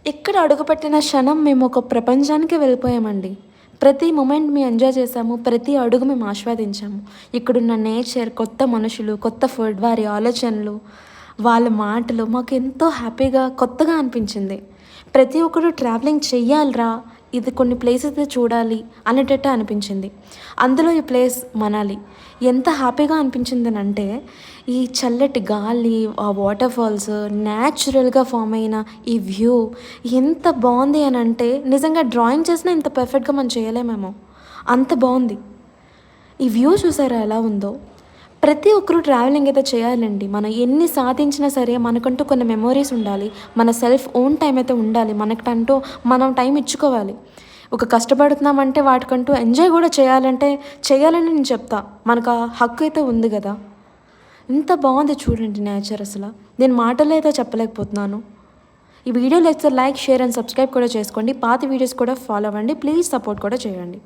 ఎక్కడ అడుగుపెట్టిన క్షణం మేము ఒక ప్రపంచానికే వెళ్ళిపోయామండి. ప్రతి మొమెంట్ మేము ఎంజాయ్ చేసాము. ప్రతి అడుగు మేము ఆస్వాదించాము. ఇక్కడున్న నేచర్, కొత్త మనుషులు, కొత్త ఫుడ్, వారి ఆలోచనలు, వాళ్ళ మాటలు మాకెంతో హ్యాపీగా, కొత్తగా అనిపించింది. ప్రతి ఒక్కరు ట్రావెలింగ్ చెయ్యాలిరా! ఇది కొన్ని ప్లేసెస్ చూడాలి అనేటట్టు అనిపించింది. అందులో ఈ ప్లేస్ మనాలి. ఎంత హ్యాపీగా అనిపించిందనంటే, ఈ చల్లటి గాలి, ఆ వాటర్ ఫాల్స్, న్యాచురల్‌గా ఫార్మ్ అయిన ఈ వ్యూ ఎంత బావుంది అనంటే, నిజంగా డ్రాయింగ్ చేసినా ఇంత పర్ఫెక్ట్‌గా మనం చేయలేమేమో! అంత బావుంది. ఈ వ్యూ చూసారా ఎలా ఉందో? ప్రతి ఒక్కరు ట్రావెలింగ్ అయితే చేయాలండి. మనం ఎన్ని సాధించినా సరే మనకంటూ కొన్ని మెమోరీస్ ఉండాలి. మన సెల్ఫ్ ఓన్ టైమ్ అయితే ఉండాలి. మనకంటూ మనం టైం ఇచ్చుకోవాలి. ఒక కష్టపడుతున్నామంటే వాటికంటూ ఎంజాయ్ గూడా చేయాలంటే చేయాలని నేను చెప్తా. మనకు ఆ హక్కు అయితే ఉంది గదా! ఇంత బావుంది చూడండి నేచర్ అసల. నేను మాటల్లో అయితే చెప్పలేకపోతున్నాను. ఈ వీడియో నచ్చితే లైక్, షేర్ అండ్ సబ్స్క్రైబ్ కూడా చేసుకోండి. పాత వీడియోస్ కూడా ఫాలో అవ్వండి. ప్లీజ్ సపోర్ట్ కూడా చేయండి.